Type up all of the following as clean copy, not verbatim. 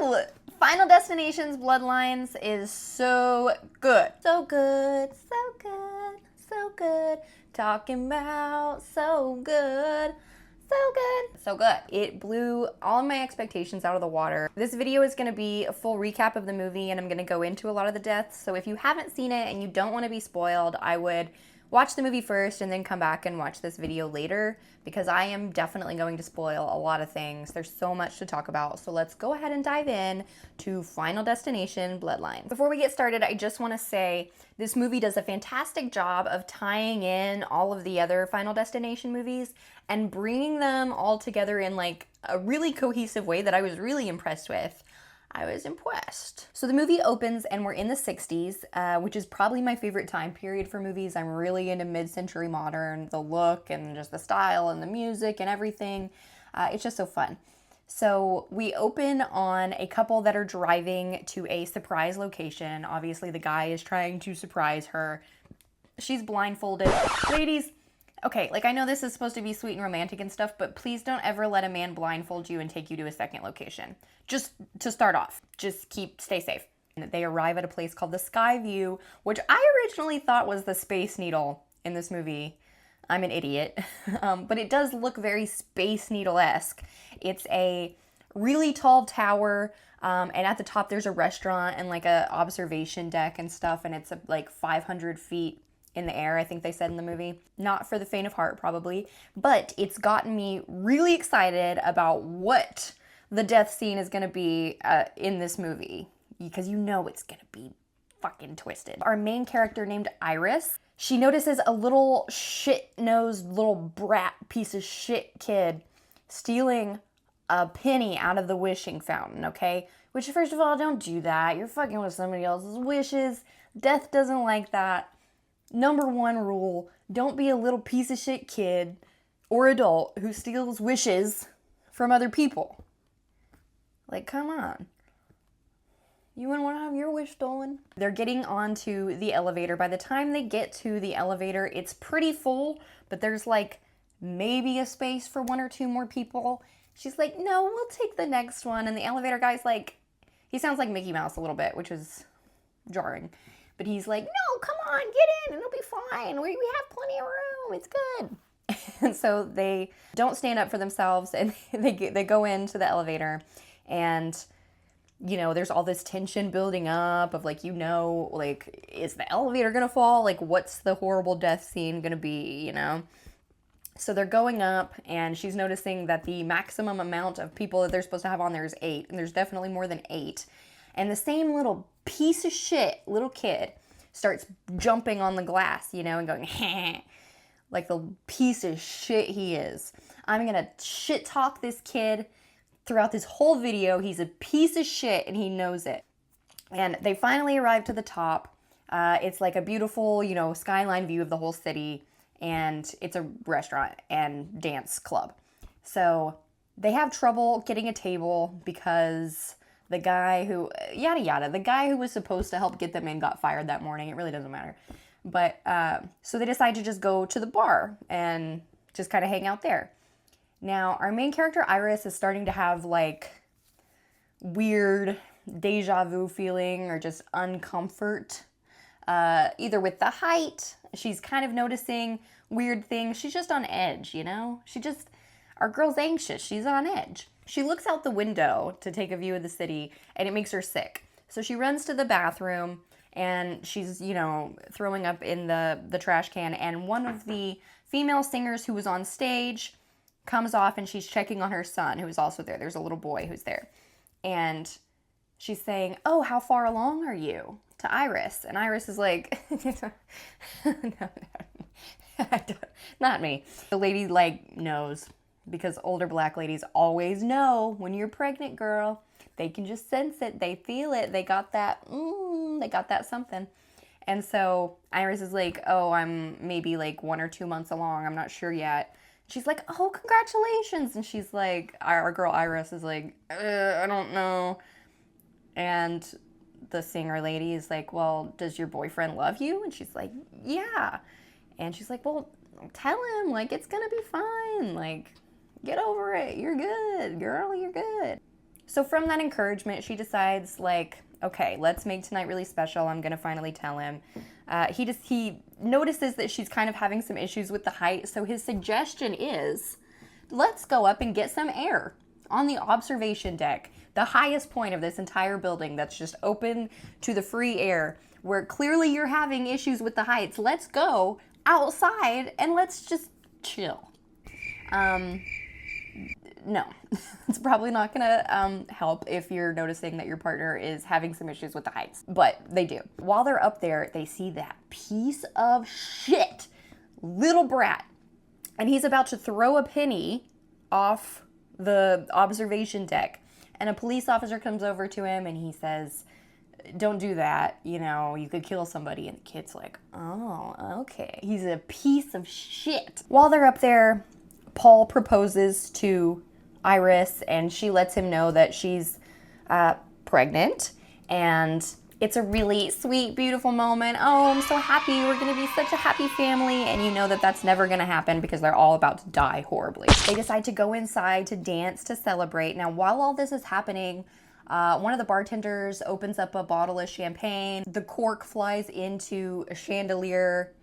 Woo! Final Destination's Bloodlines is so good. So good, so good, so good. Talking about so good. So good. So good. It blew all my expectations out of the water. This video is gonna be a full recap of the movie and I'm gonna go into a lot of the deaths. So if you haven't seen it and you don't wanna be spoiled, I would watch the movie first and then come back and watch this video later because I am definitely going to spoil a lot of things. There's so much to talk about. So let's go ahead and dive in to Final Destination Bloodlines. Before we get started, I just wanna say this movie does a fantastic job of tying in all of the other Final Destination movies and bringing them all together in like a really cohesive way that I was really impressed with. I was impressed. So the movie opens and we're in the 60s, which is probably my favorite time period for movies. I'm really into mid-century modern, the look and just the style and the music and everything. It's just so fun. So we open on a couple that are driving to a surprise location. Obviously the guy is trying to surprise her. She's blindfolded. Ladies, okay, like I know this is supposed to be sweet and romantic and stuff, but please don't ever let a man blindfold you and take you to a second location. Just to start off, just stay safe. And they arrive at a place called the Skyview, which I originally thought was the Space Needle in this movie. I'm an idiot, but it does look very Space Needle-esque. It's a really tall tower, and at the top there's a restaurant and like a observation deck and stuff, and it's like 500 feet in the air, I think they said in the movie. Not for the faint of heart, probably, but it's gotten me really excited about what the death scene is gonna be in this movie, because you know it's gonna be fucking twisted. Our main character named Iris, she notices a little shit-nosed little brat piece of shit kid stealing a penny out of the wishing fountain, okay? Which, first of all, don't do that. You're fucking with somebody else's wishes. Death doesn't like that. Number one rule, don't be a little piece of shit kid or adult who steals wishes from other people. Like, come on. You wouldn't want to have your wish stolen. They're getting onto the elevator. By the time they get to the elevator, it's pretty full, but there's like maybe a space for one or two more people. She's like, no, we'll take the next one. And the elevator guy's like, he sounds like Mickey Mouse a little bit, which is jarring. But he's like, no, come on, get in, it'll be fine. We have plenty of room, it's good. And so they don't stand up for themselves and they go into the elevator and, you know, there's all this tension building up of like, you know, like, is the elevator gonna fall? Like, what's the horrible death scene gonna be, you know? So they're going up and she's noticing that the maximum amount of people that they're supposed to have on there is 8, and there's definitely more than 8. And the same little piece of shit little kid starts jumping on the glass, you know, and going, like the piece of shit he is. I'm gonna shit talk this kid throughout this whole video. He's a piece of shit and he knows it. And they finally arrive to the top. It's like a beautiful, you know, skyline view of the whole city, and it's a restaurant and dance club. So they have trouble getting a table because the guy who, yada yada, the guy who was supposed to help get them in got fired that morning. It really doesn't matter. But, so they decide to just go to the bar and just kind of hang out there. Now, our main character, Iris, is starting to have like weird deja vu feeling or just uncomfort, either with the height. She's kind of noticing weird things. She's just on edge, you know? Our girl's anxious. She's on edge. She looks out the window to take a view of the city, and it makes her sick. So she runs to the bathroom, and she's, you know, throwing up in the trash can, and one of the female singers who was on stage comes off, and she's checking on her son, who is also there. There's a little boy who's there. And she's saying, oh, how far along are you? To Iris. And Iris is like, no, not me. The lady, like, knows. Because older black ladies always know when you're pregnant, girl. They can just sense it. They feel it. They got that, something. And so Iris is like, oh, I'm maybe like 1 or 2 months along. I'm not sure yet. She's like, oh, congratulations. And she's like, our girl Iris is like, I don't know. And the singer lady is like, well, does your boyfriend love you? And she's like, yeah. And she's like, well, tell him, like, it's gonna be fine. Like, get over it. You're good, girl. You're good. So from that encouragement, she decides, like, okay, let's make tonight really special. I'm gonna finally tell him. He notices that she's kind of having some issues with the height, so his suggestion is, let's go up and get some air on the observation deck, the highest point of this entire building that's just open to the free air, where clearly you're having issues with the heights. Let's go outside and let's just chill. No, it's probably not gonna help if you're noticing that your partner is having some issues with the heights, but they do. While they're up there, they see that piece of shit, little brat, and he's about to throw a penny off the observation deck, and a police officer comes over to him and he says, don't do that, you know, you could kill somebody. And the kid's like, oh, okay. He's a piece of shit. While they're up there, Paul proposes to Iris, and she lets him know that she's pregnant, and it's a really sweet, beautiful moment. Oh, I'm so happy. We're going to be such a happy family. And you know that that's never going to happen because they're all about to die horribly. They decide to go inside to dance, to celebrate. Now, while all this is happening, one of the bartenders opens up a bottle of champagne. The cork flies into a chandelier,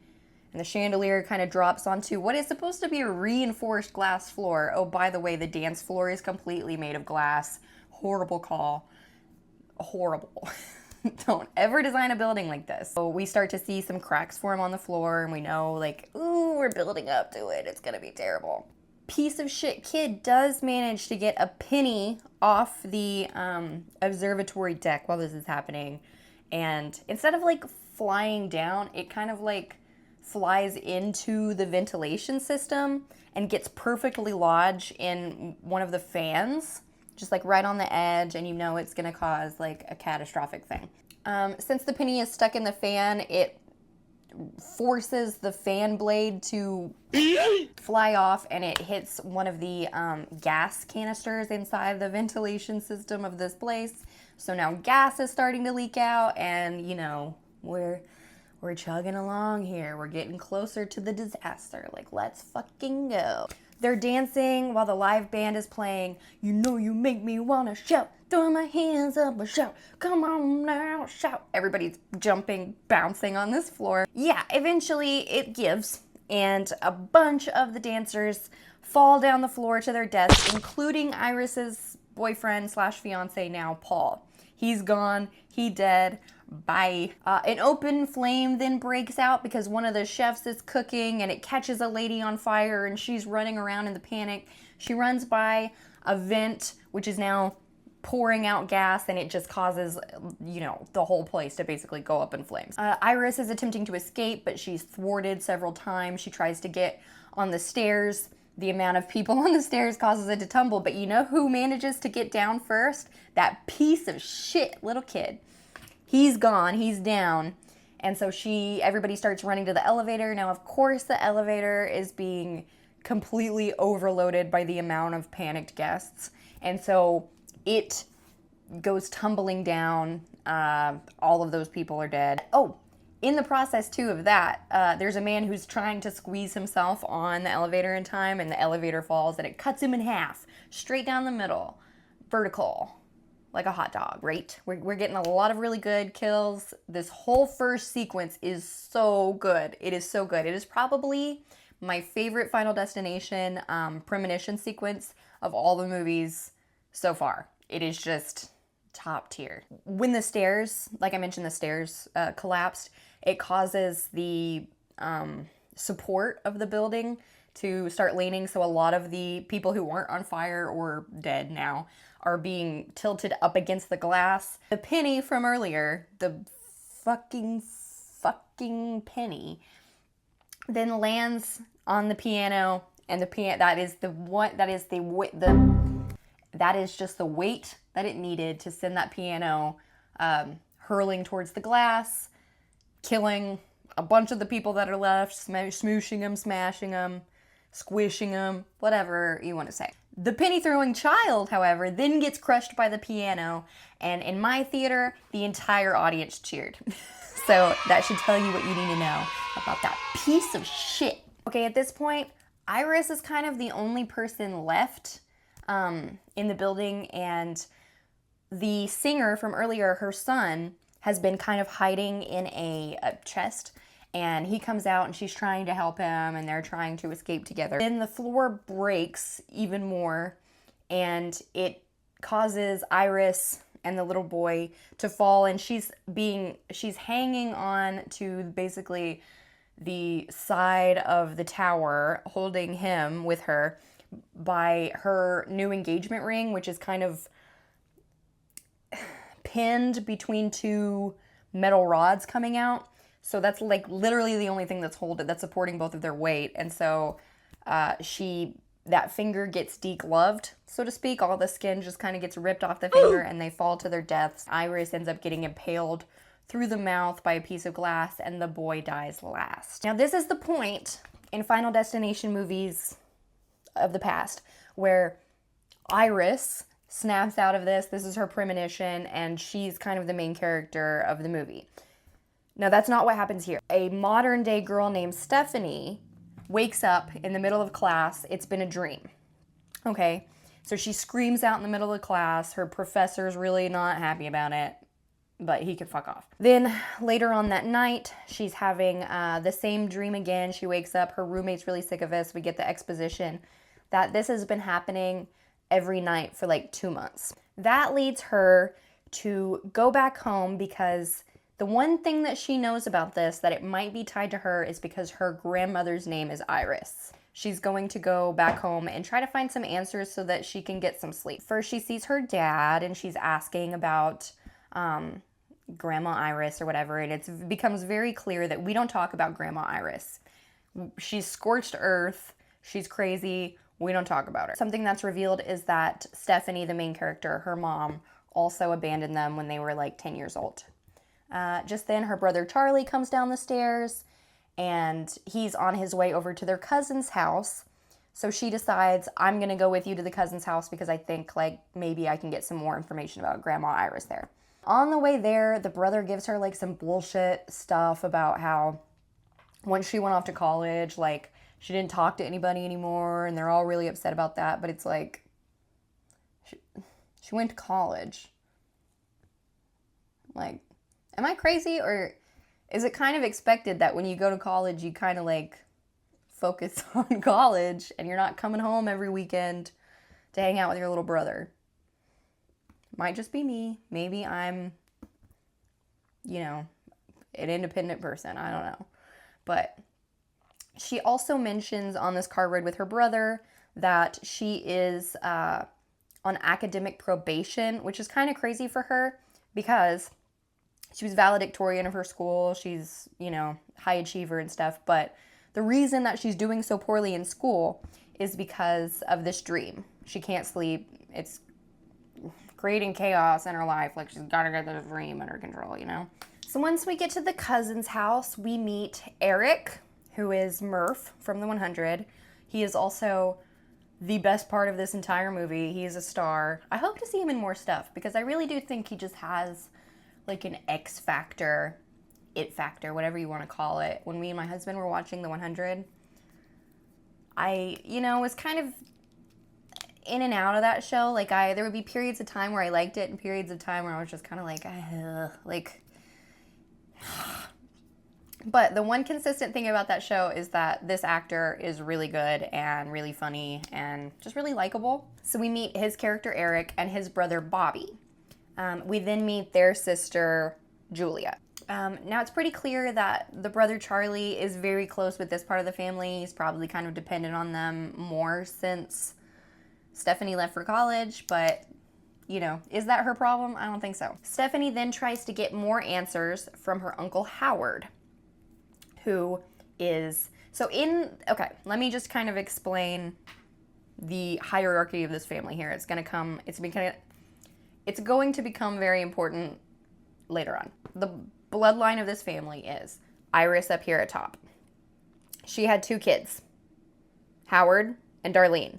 and the chandelier kind of drops onto what is supposed to be a reinforced glass floor. Oh, by the way, the dance floor is completely made of glass. Horrible call. Horrible. Don't ever design a building like this. So we start to see some cracks form on the floor, and we know, like, ooh, we're building up to it. It's gonna be terrible. Piece of shit kid does manage to get a penny off the observatory deck while this is happening. And instead of, like, flying down, it kind of, like, flies into the ventilation system and gets perfectly lodged in one of the fans, just like right on the edge, and you know it's gonna cause like a catastrophic thing. Since the penny is stuck in the fan, it forces the fan blade to fly off, and it hits one of the gas canisters inside the ventilation system of this place. So now gas is starting to leak out, and you know, we're chugging along here. We're getting closer to the disaster. Like, let's fucking go. They're dancing while the live band is playing. You know you make me wanna shout. Throw my hands up and shout. Come on now, shout. Everybody's jumping, bouncing on this floor. Yeah, eventually it gives, and a bunch of the dancers fall down the floor to their deaths, including Iris's boyfriend slash fiance now, Paul. He's gone, he dead. Bye. An open flame then breaks out because one of the chefs is cooking, and it catches a lady on fire, and she's running around in the panic. She runs by a vent, which is now pouring out gas, and it just causes, you know, the whole place to basically go up in flames. Iris is attempting to escape, but she's thwarted several times. She tries to get on the stairs. The amount of people on the stairs causes it to tumble, but you know who manages to get down first? That piece of shit little kid. He's gone, he's down, and so everybody starts running to the elevator. Now, of course, the elevator is being completely overloaded by the amount of panicked guests, and so it goes tumbling down. All of those people are dead. Oh, in the process, too, of that, there's a man who's trying to squeeze himself on the elevator in time, and the elevator falls, and it cuts him in half, straight down the middle, vertical. Like a hot dog, right? We're getting a lot of really good kills. This whole first sequence is so good. It is so good. It is probably my favorite Final Destination premonition sequence of all the movies so far. It is just top tier. When the stairs, like I mentioned, the stairs collapsed, it causes the support of the building to start leaning, so a lot of the people who weren't on fire or dead now are being tilted up against the glass. The penny from earlier, the fucking penny, then lands on the piano, and the piano, that is just the weight that it needed to send that piano hurling towards the glass, killing a bunch of the people that are left, smooshing them, smashing them, squishing them, whatever you want to say. The penny-throwing child, however, then gets crushed by the piano, and in my theater, the entire audience cheered. So that should tell you what you need to know about that piece of shit. Okay, at this point, Iris is kind of the only person left in the building, and the singer from earlier, her son, has been kind of hiding in a chest, and he comes out and she's trying to help him and they're trying to escape together. Then the floor breaks even more and it causes Iris and the little boy to fall, and she's hanging on to basically the side of the tower, holding him with her by her new engagement ring, which is kind of pinned between two metal rods coming out. So that's like literally the only thing that's supporting both of their weight. And so that finger gets degloved, so to speak. All the skin just kind of gets ripped off the finger and they fall to their deaths. Iris ends up getting impaled through the mouth by a piece of glass, and the boy dies last. Now, this is the point in Final Destination movies of the past where Iris snaps out of this. This is her premonition, and she's kind of the main character of the movie. Now, that's not what happens here. A modern day girl named Stephanie wakes up in the middle of class. It's been a dream. Okay, so she screams out in the middle of the class. Her professor's really not happy about it, but he could fuck off. Then later on that night, she's having the same dream again. She wakes up. Her roommate's really sick of this. We get the exposition that this has been happening every night for like 2 months. That leads her to go back home because the one thing that she knows about this, that it might be tied to her, is because her grandmother's name is Iris. She's going to go back home and try to find some answers so that she can get some sleep. First, she sees her dad and she's asking about Grandma Iris or whatever, and it becomes very clear that we don't talk about Grandma Iris. She's scorched earth. She's crazy. We don't talk about her. Something that's revealed is that Stephanie, the main character, her mom, also abandoned them when they were like 10 years old. Just then, her brother Charlie comes down the stairs, and he's on his way over to their cousin's house. So she decides, I'm going to go with you to the cousin's house because I think like maybe I can get some more information about Grandma Iris there. On the way there, the brother gives her like some bullshit stuff about how once she went off to college, like she didn't talk to anybody anymore, and they're all really upset about that. But it's like, she went to college. Like, am I crazy, or is it kind of expected that when you go to college, you kind of like focus on college and you're not coming home every weekend to hang out with your little brother? Might just be me. Maybe I'm, an independent person. I don't know. But she also mentions on this car ride with her brother that she is on academic probation, which is kind of crazy for her because she was valedictorian of her school. She's, high achiever and stuff. But the reason that she's doing so poorly in school is because of this dream. She can't sleep. It's creating chaos in her life. Like, she's got to get this dream under control, So once we get to the cousin's house, we meet Eric, who is Murph from the 100. He is also the best part of this entire movie. He is a star. I hope to see him in more stuff because I really do think he just has like an X factor, it factor, whatever you want to call it. When me and my husband were watching the 100, I, was kind of in and out of that show. Like there would be periods of time where I liked it and periods of time where I was just kind of like, But the one consistent thing about that show is that this actor is really good and really funny and just really likable. So we meet his character Eric and his brother Bobby. We then meet their sister Julia. Now it's pretty clear that the brother Charlie is very close with this part of the family. He's probably kind of dependent on them more since Stephanie left for college, but is that her problem? I don't think so. Stephanie then tries to get more answers from her uncle Howard, who is, let me just kind of explain the hierarchy of this family here. It's going to become very important later on. The bloodline of this family is Iris up here at top. She had 2 kids, Howard and Darlene.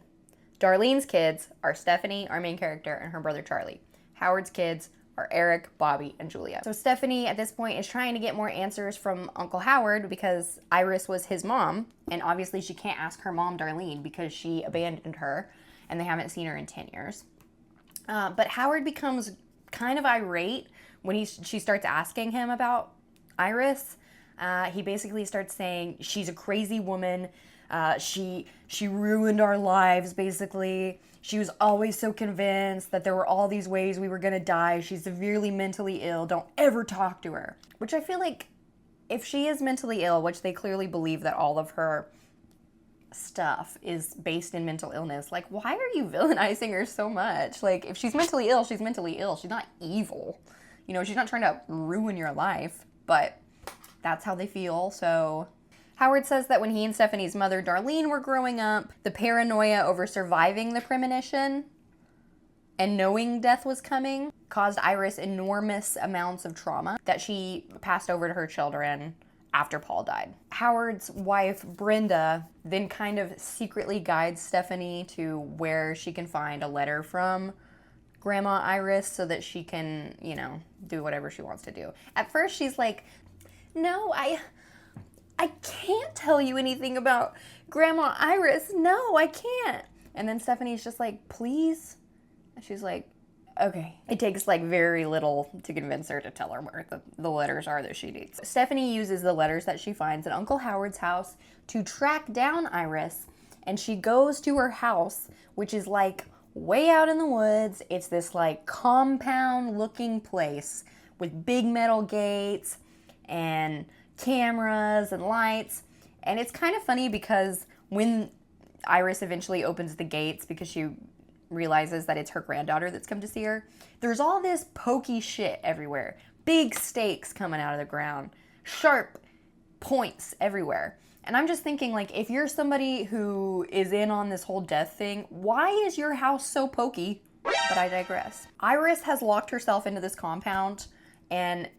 Darlene's kids are Stephanie, our main character, and her brother Charlie. Howard's kids are Eric, Bobby, and Julia. So Stephanie at this point is trying to get more answers from Uncle Howard because Iris was his mom, and obviously she can't ask her mom Darlene because she abandoned her and they haven't seen her in 10 years. But Howard becomes kind of irate when she starts asking him about Iris. He basically starts saying she's a crazy woman. She ruined our lives, basically. She was always so convinced that there were all these ways we were gonna die. She's severely mentally ill. Don't ever talk to her. Which I feel like if she is mentally ill, which they clearly believe that all of her stuff is based in mental illness, like, why are you villainizing her so much? Like, if she's mentally ill, she's mentally ill. She's not evil. You know, she's not trying to ruin your life, but that's how they feel. So Howard says that when he and Stephanie's mother, Darlene, were growing up, the paranoia over surviving the premonition and knowing death was coming caused Iris enormous amounts of trauma that she passed over to her children after Paul died. Howard's wife, Brenda, then kind of secretly guides Stephanie to where she can find a letter from Grandma Iris so that she can, you know, do whatever she wants to do. At first, she's like, no, I can't tell you anything about Grandma Iris. No, I can't. And then Stephanie's just like, please? And she's like, okay. It takes like very little to convince her to tell her where the letters are that she needs. Stephanie uses the letters that she finds at Uncle Howard's house to track down Iris, and she goes to her house, which is like way out in the woods. It's this like compound looking place with big metal gates and cameras and lights. And it's kind of funny because when Iris eventually opens the gates because she realizes that it's her granddaughter that's come to see her, there's all this pokey shit everywhere. Big stakes coming out of the ground, sharp points everywhere. And I'm just thinking, like, if you're somebody who is in on this whole death thing, why is your house so pokey? But I digress. Iris has locked herself into this compound, and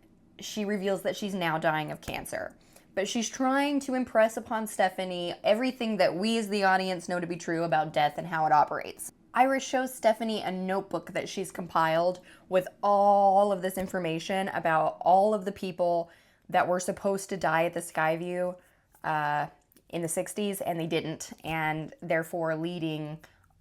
she reveals that she's now dying of cancer. But she's trying to impress upon Stephanie everything that we as the audience know to be true about death and how it operates. Iris shows Stephanie a notebook that she's compiled with all of this information about all of the people that were supposed to die at the Skyview in the 60s, and they didn't, and therefore leading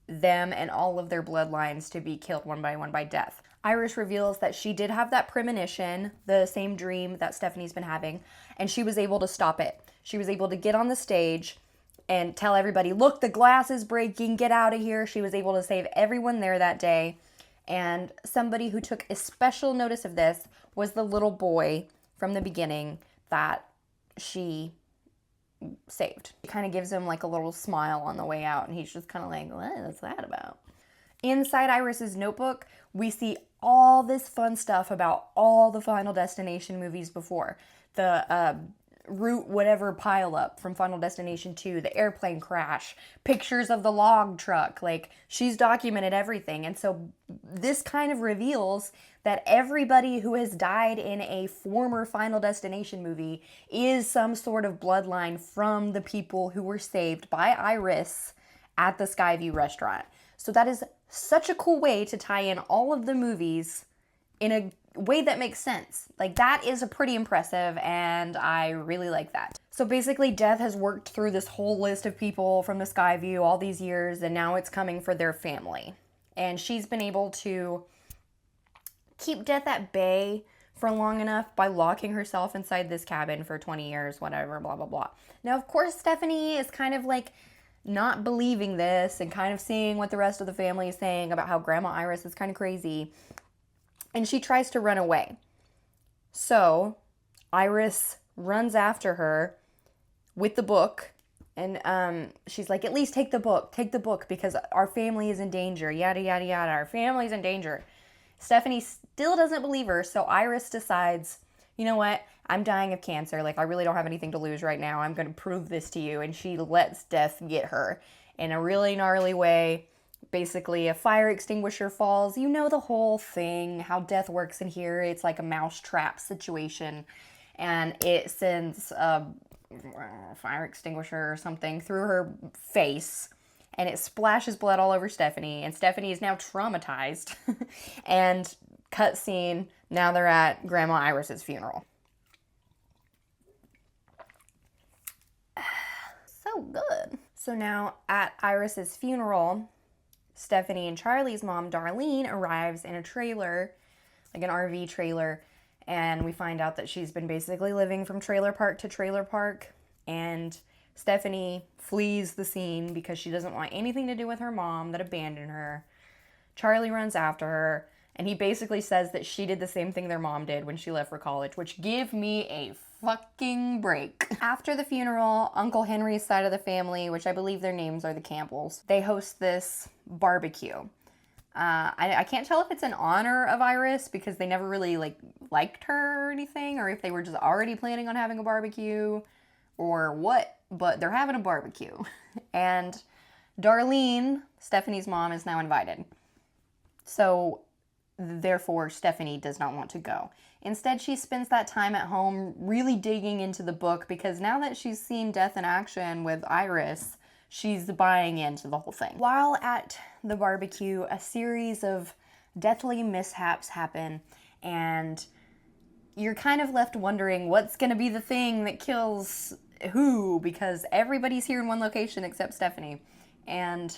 them and all of their bloodlines to be killed one by death. Iris reveals that she did have that premonition, the same dream that Stephanie's been having, and she was able to stop it. She was able to get on the stage and tell everybody, look, the glass is breaking, get out of here. She was able to save everyone there that day. And somebody who took especial notice of this was the little boy from the beginning that she saved. It kind of gives him like a little smile on the way out, and he's just kind of like, what's that about? Inside Iris's notebook, we see all this fun stuff about all the Final Destination movies before. The Route whatever pile up from Final Destination 2, the airplane crash, pictures of the log truck. Like, she's documented everything. And so this kind of reveals that everybody who has died in a former Final Destination movie is some sort of bloodline from the people who were saved by Iris at the Skyview restaurant. So that is such a cool way to tie in all of the movies in a way that makes sense. Like, that is a pretty impressive, and I really like that. So basically, Death has worked through this whole list of people from the Skyview all these years, and now it's coming for their family. And she's been able to keep Death at bay for long enough by locking herself inside this cabin for 20 years, whatever, blah, blah, blah. Now, of course, Stephanie is kind of like not believing this and kind of seeing what the rest of the family is saying about how Grandma Iris is kind of crazy. And she tries to run away. So Iris runs after her with the book. And she's like, at least take the book because our family is in danger. Yada, yada, yada. Our family's in danger. Stephanie still doesn't believe her. So Iris decides, you know what? I'm dying of cancer. Like, I really don't have anything to lose right now. I'm going to prove this to you. And she lets Death get her in a really gnarly way. Basically, a fire extinguisher falls. You know the whole thing, how Death works in here. It's like a mousetrap situation. And it sends a fire extinguisher or something through her face. And it splashes blood all over Stephanie. And Stephanie is now traumatized. And cutscene, now they're at Grandma Iris's funeral. So good. So now at Iris's funeral, Stephanie and Charlie's mom, Darlene, arrives in a trailer like an RV trailer, and we find out that she's been basically living from trailer park to trailer park, and Stephanie flees the scene because she doesn't want anything to do with her mom that abandoned her. Charlie runs after her, and he basically says that she did the same thing their mom did when she left for college, which give me a fucking break. After the funeral, Uncle Henry's side of the family, which I believe their names are the Campbells, they host this barbecue. I can't tell if it's in honor of Iris because they never really liked her or anything, or if they were just already planning on having a barbecue or what, but they're having a barbecue. And Darlene, Stephanie's mom, is now invited. So therefore, Stephanie does not want to go. Instead, she spends that time at home really digging into the book because now that she's seen Death in Action with Iris, she's buying into the whole thing. While at the barbecue, a series of deathly mishaps happen, and you're kind of left wondering what's going to be the thing that kills who, because everybody's here in one location except Stephanie. And,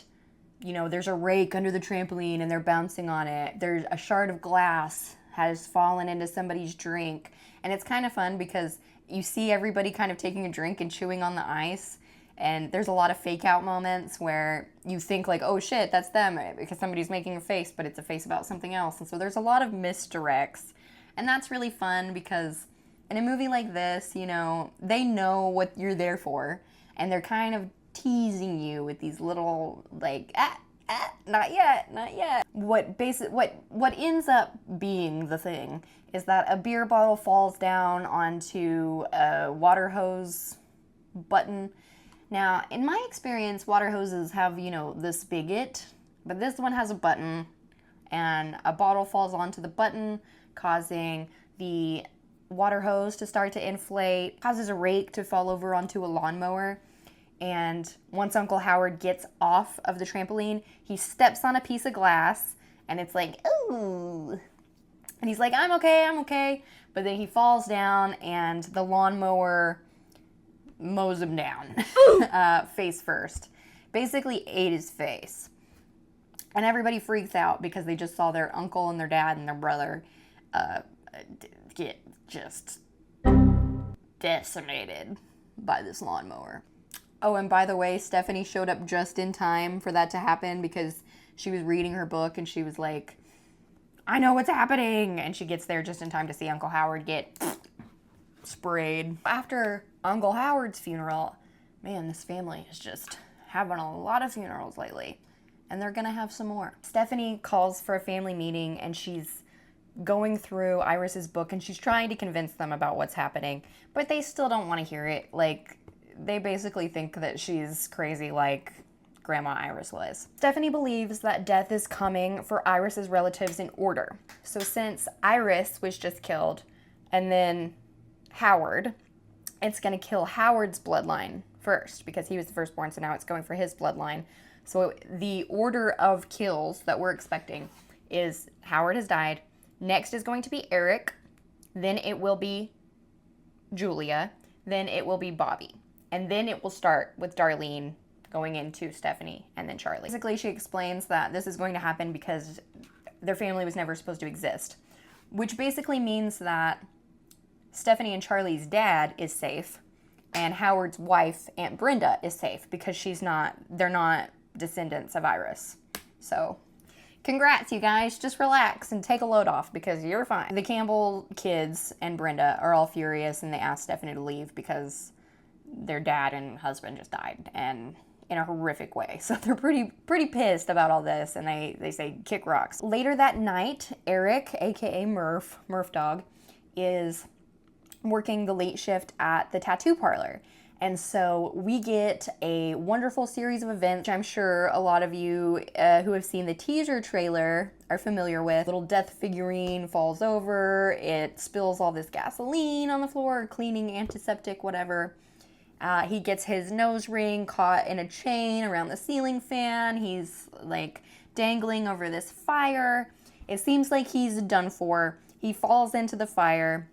you know, there's a rake under the trampoline and they're bouncing on it. There's a shard of glass has fallen into somebody's drink. And it's kind of fun because you see everybody kind of taking a drink and chewing on the ice. And there's a lot of fake out moments where you think like, oh shit, that's them because somebody's making a face, but it's a face about something else. And so there's a lot of misdirects. And that's really fun because in a movie like this, you know, they know what you're there for. And they're kind of teasing you with these little like, not yet, not yet. What ends up being the thing is that a beer bottle falls down onto a water hose button. Now, in my experience, water hoses have, you know, the spigot, but this one has a button, and a bottle falls onto the button, causing the water hose to start to inflate, causes a rake to fall over onto a lawnmower. And once Uncle Howard gets off of the trampoline, he steps on a piece of glass, and it's like, ooh. And he's like, I'm okay. But then he falls down, and the lawnmower mows him down, face first. Basically ate his face. And everybody freaks out because they just saw their uncle and their dad and their brother get just decimated by this lawnmower. Oh, and by the way, Stephanie showed up just in time for that to happen because she was reading her book and she was like, I know what's happening. And she gets there just in time to see Uncle Howard get sprayed. After Uncle Howard's funeral, man, this family is just having a lot of funerals lately. And they're gonna have some more. Stephanie calls for a family meeting and she's going through Iris's book and she's trying to convince them about what's happening, but they still don't want to hear it. Like, they basically think that she's crazy like Grandma Iris was. Stephanie believes that death is coming for Iris's relatives in order. So since Iris was just killed and then Howard, it's going to kill Howard's bloodline first because he was the firstborn, so now it's going for his bloodline. So the order of kills that we're expecting is Howard has died, next is going to be Eric, then it will be Julia, then it will be Bobby. And then it will start with Darlene going into Stephanie and then Charlie. Basically, she explains that this is going to happen because their family was never supposed to exist, which basically means that Stephanie and Charlie's dad is safe and Howard's wife, Aunt Brenda, is safe because they're not descendants of Iris. So congrats, you guys. Just relax and take a load off because you're fine. The Campbell kids and Brenda are all furious and they ask Stephanie to leave because their dad and husband just died, and in a horrific way. So they're pretty pissed about all this, and they say kick rocks. Later that night, Eric, aka Murph Dog, is working the late shift at the tattoo parlor. And so we get a wonderful series of events, which I'm sure a lot of you who have seen the teaser trailer are familiar with. Little death figurine falls over, it spills all this gasoline on the floor, cleaning, antiseptic, whatever. He gets his nose ring caught in a chain around the ceiling fan. He's like dangling over this fire. It seems like he's done for. He falls into the fire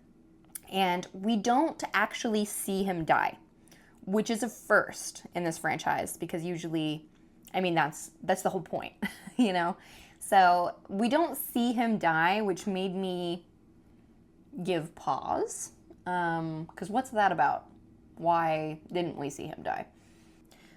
and we don't actually see him die, which is a first in this franchise because usually, I mean, that's the whole point, you know? So we don't see him die, which made me give pause. Because what's that about? Why didn't we see him die?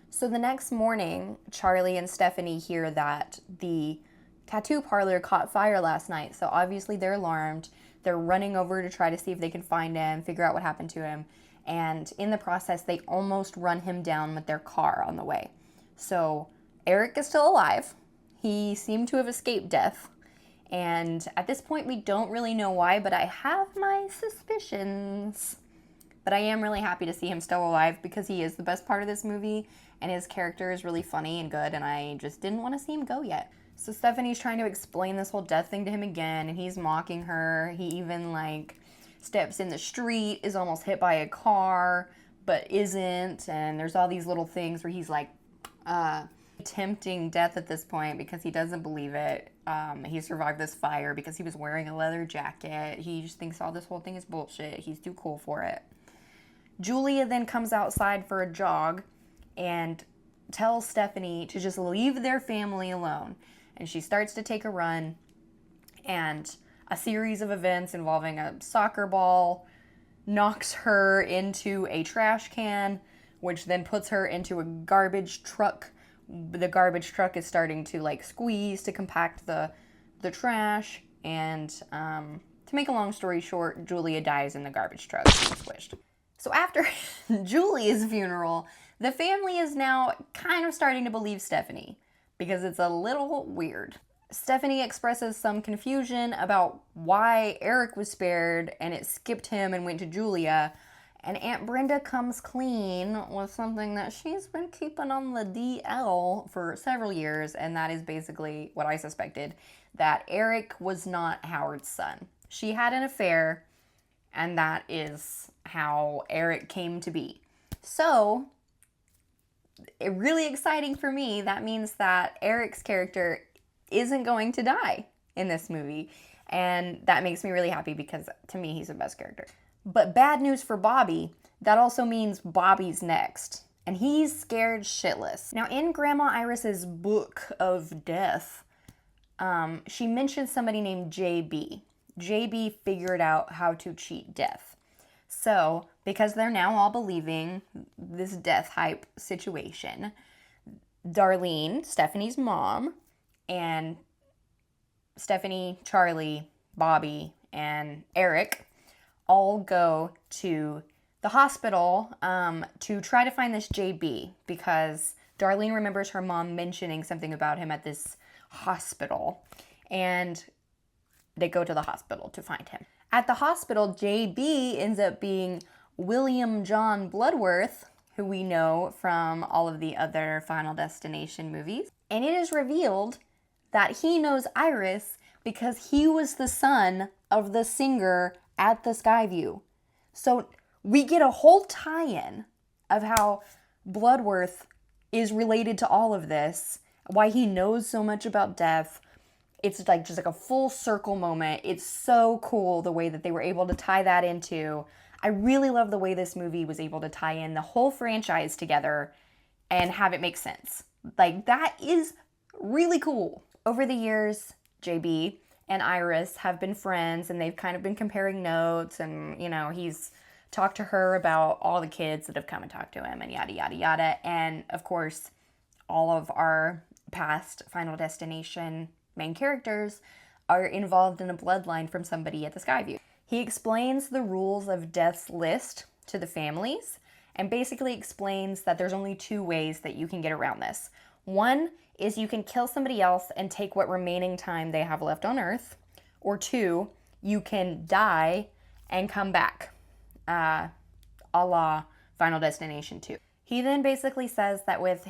So the next morning, Charlie and Stephanie hear that the tattoo parlor caught fire last night. So obviously they're alarmed. They're running over to try to see if they can find him, figure out what happened to him. And in the process, they almost run him down with their car on the way. So Eric is still alive. He seemed to have escaped death. And at this point, we don't really know why, but I have my suspicions. But I am really happy to see him still alive because he is the best part of this movie. And his character is really funny and good. And I just didn't want to see him go yet. So Stephanie's trying to explain this whole death thing to him again. And he's mocking her. He even steps in the street, is almost hit by a car, but isn't. And there's all these little things where he's tempting death at this point because he doesn't believe it. He survived this fire because he was wearing a leather jacket. He just thinks all this whole thing is bullshit. He's too cool for it. Julia then comes outside for a jog and tells Stephanie to just leave their family alone. And she starts to take a run, and a series of events involving a soccer ball knocks her into a trash can, which then puts her into a garbage truck. The garbage truck is starting to squeeze to compact the trash, and to make a long story short, Julia dies in the garbage truck being squished. So after Julia's funeral, the family is now kind of starting to believe Stephanie because it's a little weird. Stephanie expresses some confusion about why Eric was spared and it skipped him and went to Julia. And Aunt Brenda comes clean with something that she's been keeping on the DL for several years, and that is basically what I suspected, that Eric was not Howard's son. She had an affair, and that is how Eric came to be. So, really exciting for me. That means that Eric's character isn't going to die in this movie, and that makes me really happy because to me, he's the best character. But bad news for Bobby, that also means Bobby's next. And he's scared shitless. Now, in Grandma Iris's book of death, she mentions somebody named JB. JB figured out how to cheat death. So, because they're now all believing this death hype situation, Darlene, Stephanie's mom, and Stephanie, Charlie, Bobby, and Eric all go to the hospital to try to find this JB because Darlene remembers her mom mentioning something about him at this hospital, and they go to the hospital to find him. At the hospital, JB ends up being William John Bloodworth, who we know from all of the other Final Destination movies. And it is revealed that he knows Iris because he was the son of the singer at the Skyview. So we get a whole tie-in of how Bloodworth is related to all of this, why he knows so much about death. It's just a full circle moment. It's so cool the way that they were able to tie that into. I really love the way this movie was able to tie in the whole franchise together and have it make sense. That is really cool. Over the years, JB and Iris have been friends, and they've kind of been comparing notes, and, he's talked to her about all the kids that have come and talked to him, and yada, yada, yada. And, of course, all of our past Final Destination main characters are involved in a bloodline from somebody at the Skyview. He explains the rules of Death's List to the families, and basically explains that there's only two ways that you can get around this. One is you can kill somebody else and take what remaining time they have left on Earth. Or two, you can die and come back, a la Final Destination 2. He then basically says that with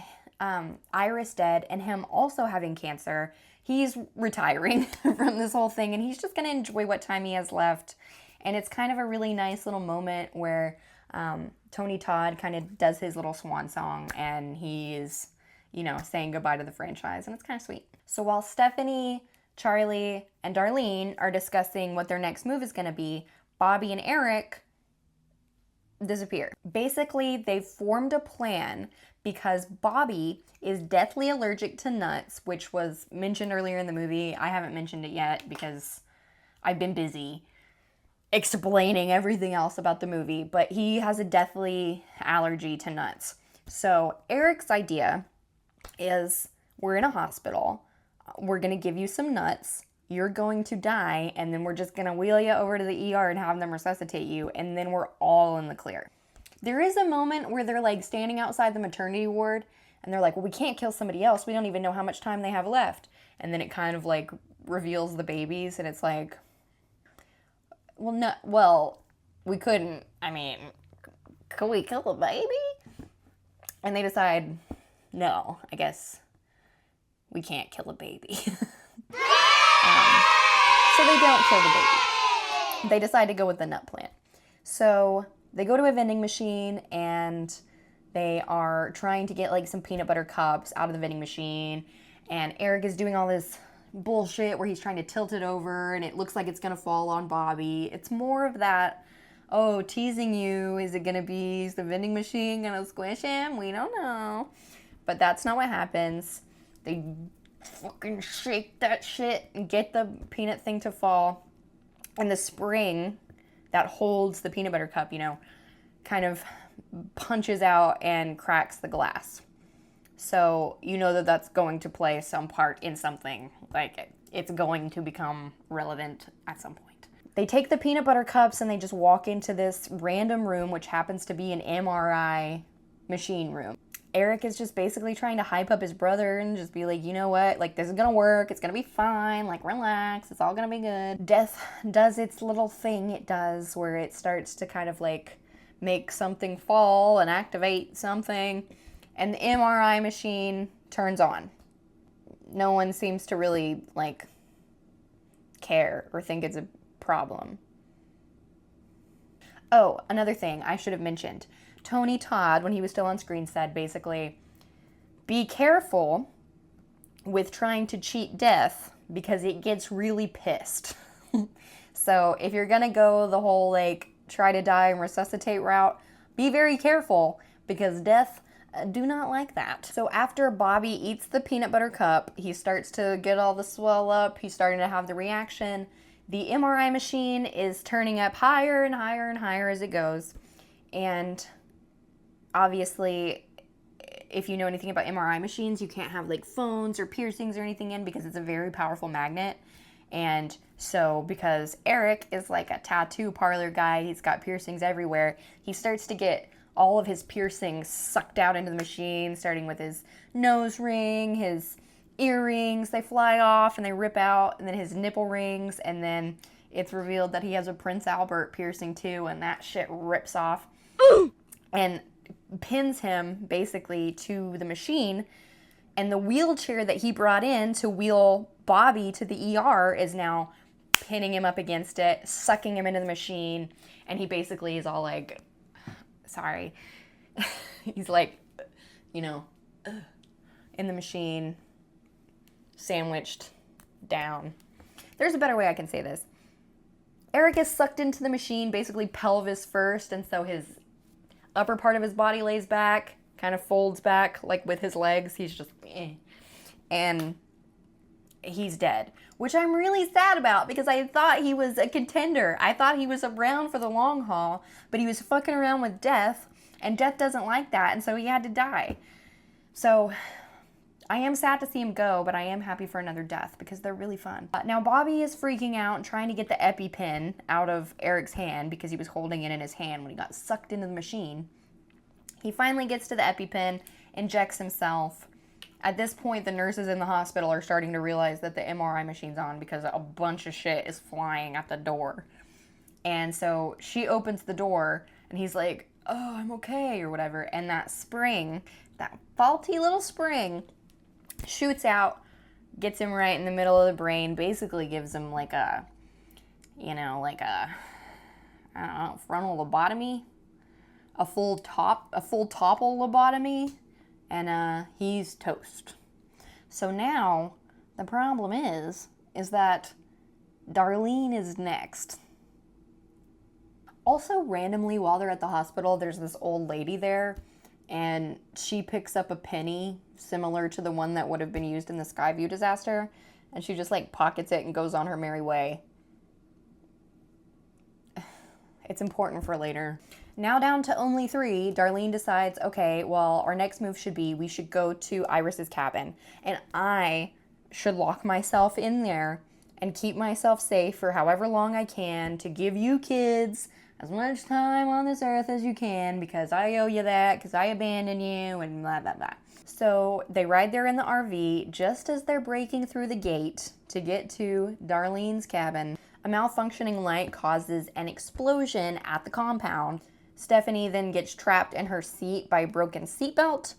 Iris dead and him also having cancer, he's retiring from this whole thing, and he's just going to enjoy what time he has left. And it's kind of a really nice little moment where Tony Todd kind of does his little swan song, and he is saying goodbye to the franchise, and it's kind of sweet. So while Stephanie, Charlie, and Darlene are discussing what their next move is going to be, Bobby and Eric disappear. Basically, they formed a plan because Bobby is deathly allergic to nuts, which was mentioned earlier in the movie. I haven't mentioned it yet because I've been busy explaining everything else about the movie, but he has a deathly allergy to nuts. So Eric's idea is, we're in a hospital, we're going to give you some nuts, you're going to die, and then we're just going to wheel you over to the ER and have them resuscitate you, and then we're all in the clear. There is a moment where they're like standing outside the maternity ward and they're like, well, we can't kill somebody else. We don't even know how much time they have left. And then it kind of like reveals the babies and it's like, well, no, well, we couldn't. I mean, could we kill the baby? And they decide, no, I guess we can't kill a baby. So they don't kill the baby. They decide to go with the nut plant. So they go to a vending machine and they are trying to get like some peanut butter cups out of the vending machine. And Eric is doing all this bullshit where he's trying to tilt it over and it looks like it's going to fall on Bobby. It's more of that, oh, teasing you. Is it going to be, is the vending machine going to squish him? We don't know. But that's not what happens. They fucking shake that shit and get the peanut thing to fall. And the spring that holds the peanut butter cup, you know, kind of punches out and cracks the glass. So you know that that's going to play some part in something. Like, it's going to become relevant at some point. They take the peanut butter cups and they just walk into this random room, which happens to be an MRI machine room. Eric is just basically trying to hype up his brother and just be like, you know what, like, this is gonna work, it's gonna be fine, like, relax, it's all gonna be good. Death does its little thing it does, where it starts to kind of like make something fall and activate something, and the MRI machine turns on. No one seems to really like care or think it's a problem. Oh, another thing I should have mentioned. Tony Todd, when he was still on screen, said basically, be careful with trying to cheat death because it gets really pissed. So if you're gonna go the whole like try to die and resuscitate route, be very careful because death do not like that. So after Bobby eats the peanut butter cup, he starts to get all the swell up, he's starting to have the reaction. The MRI machine is turning up higher and higher and higher as it goes. And obviously, if you know anything about MRI machines, you can't have like phones or piercings or anything in because it's a very powerful magnet. And so because Eric is like a tattoo parlor guy, he's got piercings everywhere, he starts to get all of his piercings sucked out into the machine, starting with his nose ring, his earrings, they fly off and they rip out, and then his nipple rings, and then it's revealed that he has a Prince Albert piercing too, and that shit rips off. And pins him basically to the machine, and the wheelchair that he brought in to wheel Bobby to the ER is now pinning him up against it, sucking him into the machine, and he basically is all like, sorry, he's like, you know, in the machine, sandwiched down. There's a better way I can say this. Eric is sucked into the machine, basically pelvis first, and so his upper part of his body lays back, kind of folds back, like with his legs. He's just, and he's dead, which I'm really sad about because I thought he was a contender. I thought he was around for the long haul, but he was fucking around with death, and death doesn't like that, and so he had to die. So I am sad to see him go, but I am happy for another death because they're really fun. Now Bobby is freaking out and trying to get the EpiPen out of Eric's hand because he was holding it in his hand when he got sucked into the machine. He finally gets to the EpiPen, injects himself. At this point, the nurses in the hospital are starting to realize that the MRI machine's on because a bunch of shit is flying at the door. And so she opens the door and he's like, oh, I'm okay, or whatever. And that spring, that faulty little spring, shoots out, gets him right in the middle of the brain, basically gives him like a, you know, like a, I don't know, frontal lobotomy, a full topple lobotomy, and he's toast. So now the problem is that Darlene is next. Also, randomly, while they're at the hospital, there's this old lady there, and she picks up a penny similar to the one that would have been used in the Skyview disaster, and she just like pockets it and goes on her merry way. It's important for later. Now down to only 3, Darlene decides, okay, well, our next move should be we should go to Iris's cabin, and I should lock myself in there and keep myself safe for however long I can to give you kids as much time on this earth as you can, because I owe you that, because I abandoned you, and blah, blah, blah. So they ride there in the RV just as they're breaking through the gate to get to Darlene's cabin. A malfunctioning light causes an explosion at the compound. Stephanie then gets trapped in her seat by a broken seatbelt,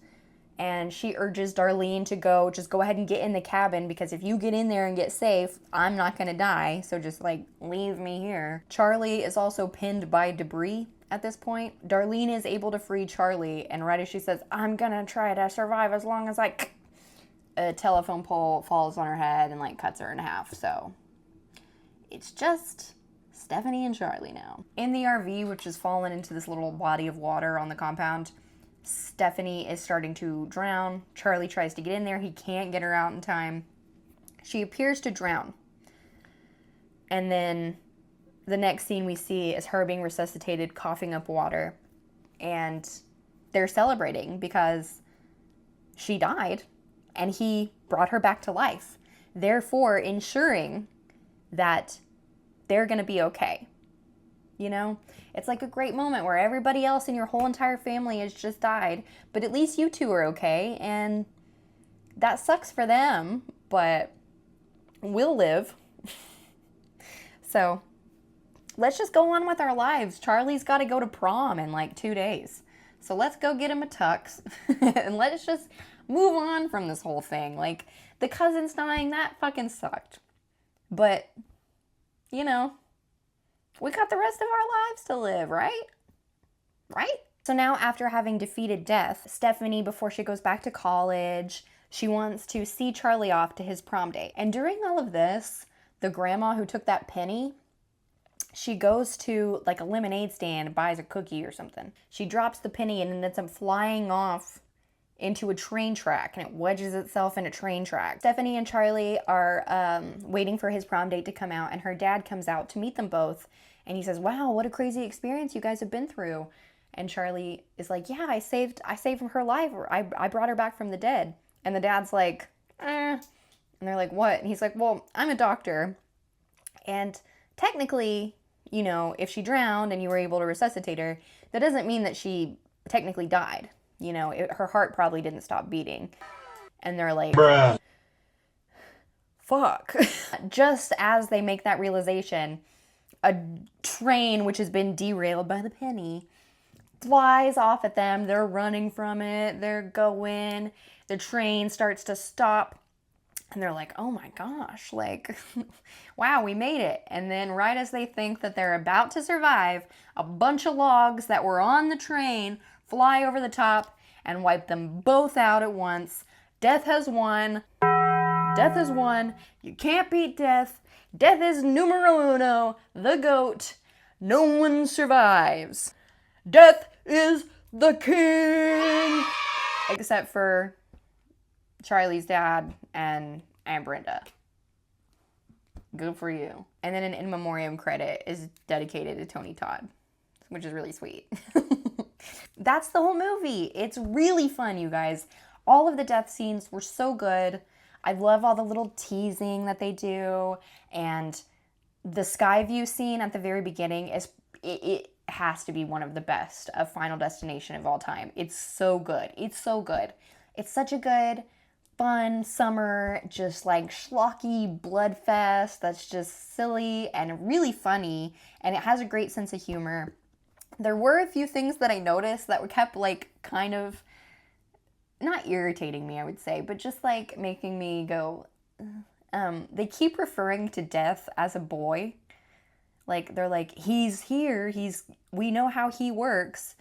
and she urges Darlene to just go ahead and get in the cabin, because if you get in there and get safe, I'm not gonna die, so just like leave me here. Charlie is also pinned by debris at this point. Darlene is able to free Charlie, and right as she says, I'm gonna try to survive as long as a telephone pole falls on her head and like cuts her in half. So it's just Stephanie and Charlie now. In the RV, which has fallen into this little body of water on the compound, Stephanie is starting to drown. Charlie tries to get in there. He can't get her out in time. She appears to drown. And then the next scene we see is her being resuscitated, coughing up water. And they're celebrating because she died and he brought her back to life, therefore ensuring that they're going to be okay. You know, it's like a great moment where everybody else in your whole entire family has just died, but at least you two are okay, and that sucks for them, but we'll live. So let's just go on with our lives. Charlie's got to go to prom in like 2 days. So let's go get him a tux and let's just move on from this whole thing. Like, the cousins dying, that fucking sucked. But, you know, we got the rest of our lives to live, right? Right? So now, after having defeated death, Stephanie, before she goes back to college, she wants to see Charlie off to his prom date. And during all of this, the grandma who took that penny, she goes to like a lemonade stand and buys a cookie or something. She drops the penny and it ends up flying off into a train track, and it wedges itself in a train track. Stephanie and Charlie are waiting for his prom date to come out, and her dad comes out to meet them both, and he says, wow, what a crazy experience you guys have been through. And Charlie is like, yeah, I saved her life. I brought her back from the dead. And the dad's like, And they're like, what? And he's like, well, I'm a doctor, and technically, you know, if she drowned and you were able to resuscitate her, that doesn't mean that she technically died. You know, her heart probably didn't stop beating. And they're like, bruh. Fuck. Just as they make that realization, a train, which has been derailed by the penny, flies off at them. They're running from it. They're going. The train starts to stop. And they're like, oh my gosh, like, wow, we made it. And then right as they think that they're about to survive, a bunch of logs that were on the train fly over the top and wipe them both out at once. Death has won. Death has won. You can't beat death. Death is numero uno, the GOAT. No one survives. Death is the king. Except for Charlie's dad and Brenda. Good for you. And then an in memoriam credit is dedicated to Tony Todd, which is really sweet. That's the whole movie. It's really fun, you guys. All of the death scenes were so good. I love all the little teasing that they do, and the Skyview scene at the very beginning is it has to be one of the best of Final Destination of all time. It's so good. It's so good. It's such a good, fun summer, just like schlocky blood fest that's just silly and really funny, and it has a great sense of humor. There were a few things that I noticed that were kept like kind of not irritating me, I would say, but just like making me go, they keep referring to Death as a boy. Like, they're like, he's here, we know how he works,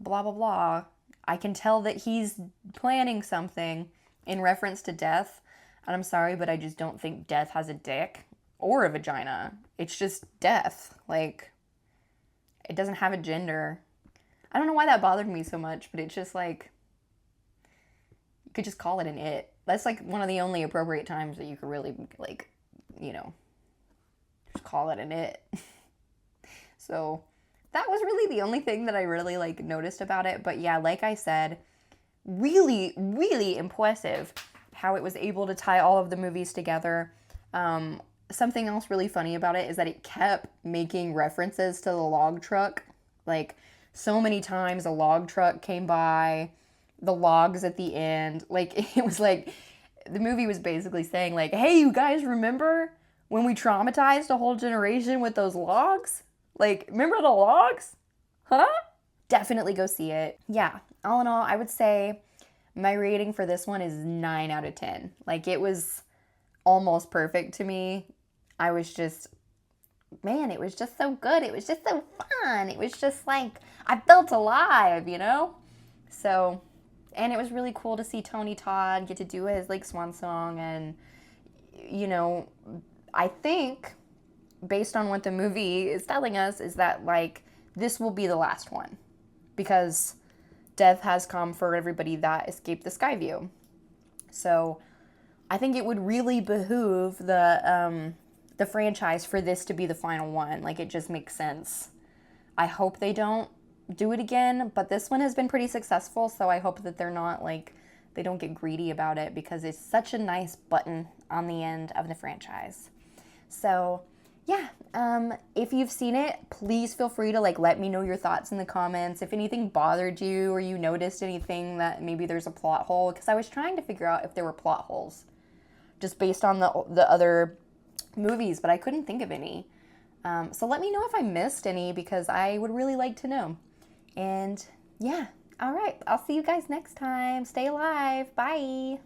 blah, blah, blah. I can tell that he's planning something in reference to Death. And I'm sorry, but I just don't think Death has a dick or a vagina. It's just Death. Like, it doesn't have a gender. I don't know why that bothered me so much, but it's just like, you could just call it an it. That's like one of the only appropriate times that you could really, like, you know, just call it an it. So that was really the only thing that I really like noticed about it. But yeah, like I said, really, really impressive how it was able to tie all of the movies together. Something else really funny about it is that it kept making references to the log truck. Like, so many times a log truck came by, the logs at the end. Like, it was like, the movie was basically saying, like, hey, you guys remember when we traumatized a whole generation with those logs? Like, remember the logs? Huh? Definitely go see it. Yeah, all in all, I would say my rating for this one is 9 out of 10. Like, it was almost perfect to me. I was just, man, it was just so good. It was just so fun. It was just like, I felt alive, you know? So, and it was really cool to see Tony Todd get to do his, like, swan song. And, you know, I think, based on what the movie is telling us, is that, like, this will be the last one. Because death has come for everybody that escaped the Skyview. So, I think it would really behoove the franchise for this to be the final one. Like, it just makes sense. I hope they don't do it again, but this one has been pretty successful, so I hope that they're not, like, they don't get greedy about it, because it's such a nice button on the end of the franchise. So, yeah, if you've seen it, please feel free to, like, let me know your thoughts in the comments. If anything bothered you, or you noticed anything that maybe there's a plot hole, because I was trying to figure out if there were plot holes just based on the other movies, but I couldn't think of any. So let me know if I missed any, because I would really like to know. And yeah, all right, I'll see you guys next time. Stay alive. Bye.